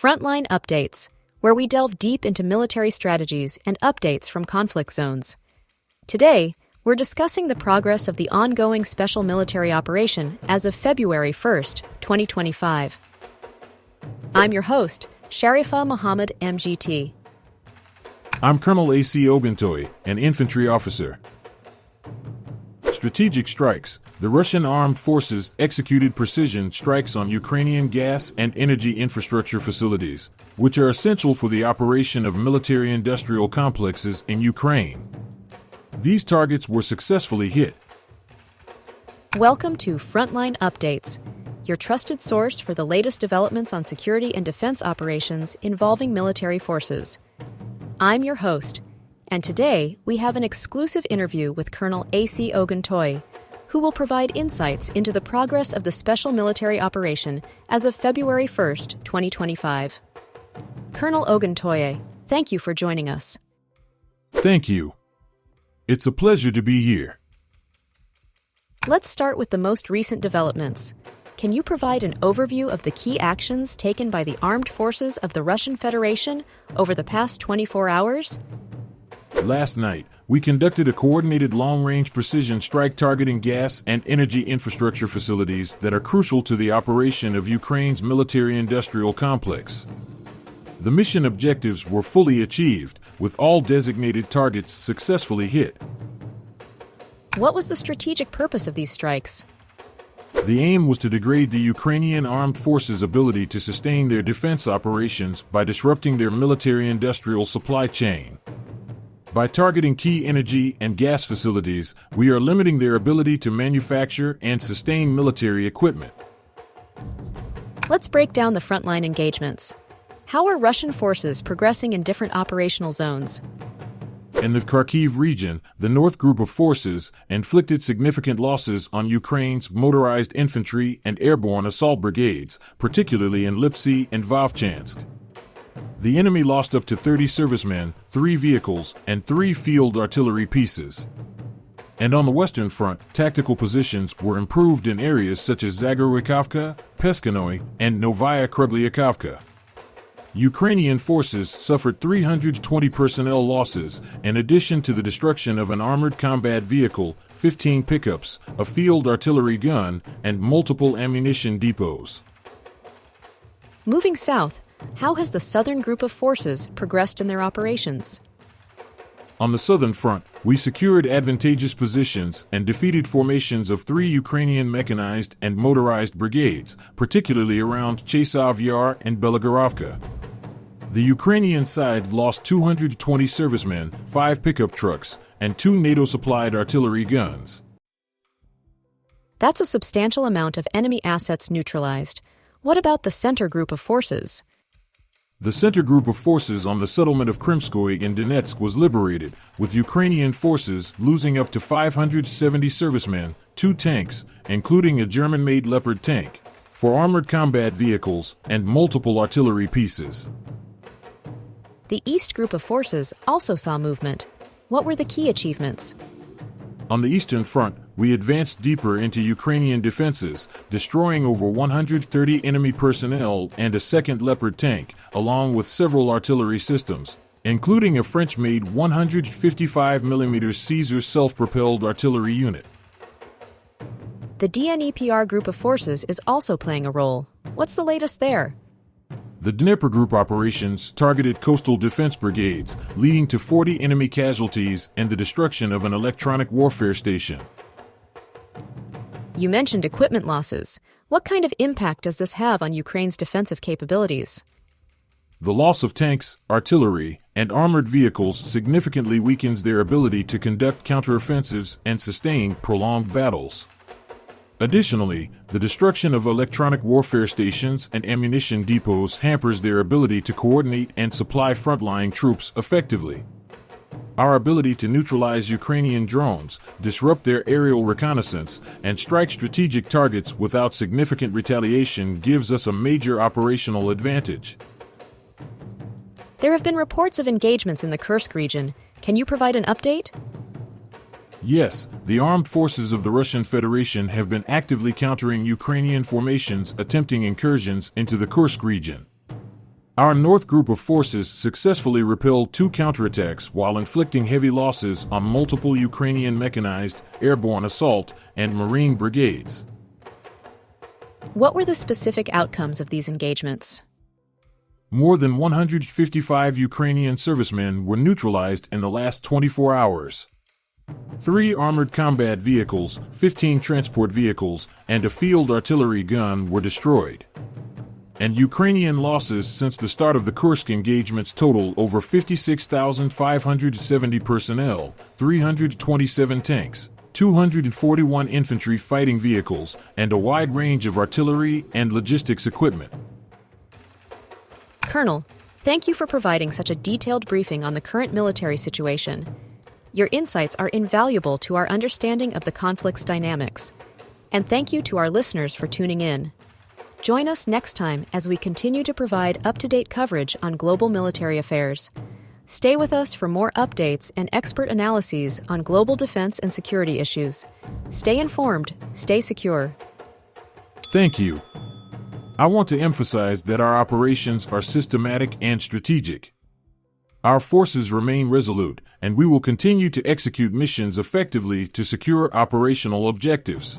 Frontline Updates, where we delve deep into military strategies and updates from conflict zones. Today, we're discussing the progress of the ongoing special military operation as of February 1st, 2025. I'm your host, Sharifa Muhammad, MGT. I'm Colonel A.C. Oguntoye, an Infantry Officer. Strategic strikes. The Russian armed forces executed precision strikes on Ukrainian gas and energy infrastructure facilities, which are essential for the operation of military-industrial complexes in Ukraine. These targets were successfully hit. Welcome to Frontline Updates, your trusted source for the latest developments on security and defense operations involving military forces. I'm your host, and today we have an exclusive interview with Colonel A.C. Oguntoye, who will provide insights into the progress of the special military operation as of February 1st, 2025. Colonel Oguntoye, thank you for joining us. Thank you. It's a pleasure to be here. Let's start with the most recent developments. Can you provide an overview of the key actions taken by the armed forces of the Russian Federation over the past 24 hours? Last night, we conducted a coordinated long-range precision strike targeting gas and energy infrastructure facilities that are crucial to the operation of Ukraine's military-industrial complex. The mission objectives were fully achieved, with all designated targets successfully hit. What was the strategic purpose of these strikes? The aim was to degrade the Ukrainian armed forces' ability to sustain their defense operations by disrupting their military-industrial supply chain. By targeting key energy and gas facilities, we are limiting their ability to manufacture and sustain military equipment. Let's break down the frontline engagements. How are Russian forces progressing in different operational zones? In the Kharkiv region, the North Group of Forces inflicted significant losses on Ukraine's motorized infantry and airborne assault brigades, particularly in Lipsy and Vovchansk. The enemy lost up to 30 servicemen, 3 vehicles, and 3 field artillery pieces. And on the Western Front, tactical positions were improved in areas such as Zagorykivka, Peskanoy, and Novaya Kremlyakivka. Ukrainian forces suffered 320 personnel losses, in addition to the destruction of an armored combat vehicle, 15 pickups, a field artillery gun, and multiple ammunition depots. Moving south, how has the Southern Group of Forces progressed in their operations? On the Southern Front, we secured advantageous positions and defeated formations of 3 Ukrainian mechanized and motorized brigades, particularly around Chasov Yar and Belagorovka. The Ukrainian side lost 220 servicemen, 5 pickup trucks, and 2 NATO-supplied artillery guns. That's a substantial amount of enemy assets neutralized. What about the Center Group of Forces? The Center Group of Forces on the settlement of Krimskoye in Donetsk was liberated, with Ukrainian forces losing up to 570 servicemen, 2 tanks, including a German-made Leopard tank, 4 armored combat vehicles, and multiple artillery pieces. The East Group of Forces also saw movement. What were the key achievements? On the Eastern Front, we advanced deeper into Ukrainian defenses, destroying over 130 enemy personnel and a second Leopard tank, along with several artillery systems, including a French-made 155mm Caesar self-propelled artillery unit. The DNEPR Group of Forces is also playing a role. What's the latest there? The Dnipro Group operations targeted coastal defense brigades, leading to 40 enemy casualties and the destruction of an electronic warfare station. You mentioned equipment losses. What kind of impact does this have on Ukraine's defensive capabilities? The loss of tanks, artillery, and armored vehicles significantly weakens their ability to conduct counteroffensives and sustain prolonged battles. Additionally, the destruction of electronic warfare stations and ammunition depots hampers their ability to coordinate and supply frontline troops effectively. Our ability to neutralize Ukrainian drones, disrupt their aerial reconnaissance, and strike strategic targets without significant retaliation gives us a major operational advantage. There have been reports of engagements in the Kursk region. Can you provide an update? Yes, the armed forces of the Russian Federation have been actively countering Ukrainian formations attempting incursions into the Kursk region. Our North Group of forces successfully repelled 2 counterattacks while inflicting heavy losses on multiple Ukrainian mechanized, airborne assault, and Marine brigades. What were the specific outcomes of these engagements? More than 155 Ukrainian servicemen were neutralized in the last 24 hours. 3 armored combat vehicles, 15 transport vehicles, and a field artillery gun were destroyed. And Ukrainian losses since the start of the Kursk engagements total over 56,570 personnel, 327 tanks, 241 infantry fighting vehicles, and a wide range of artillery and logistics equipment. Colonel, thank you for providing such a detailed briefing on the current military situation. Your insights are invaluable to our understanding of the conflict's dynamics. And thank you to our listeners for tuning in. Join us next time as we continue to provide up-to-date coverage on global military affairs. Stay with us for more updates and expert analyses on global defense and security issues. Stay informed, stay secure. Thank you. I want to emphasize that our operations are systematic and strategic. Our forces remain resolute, and we will continue to execute missions effectively to secure operational objectives.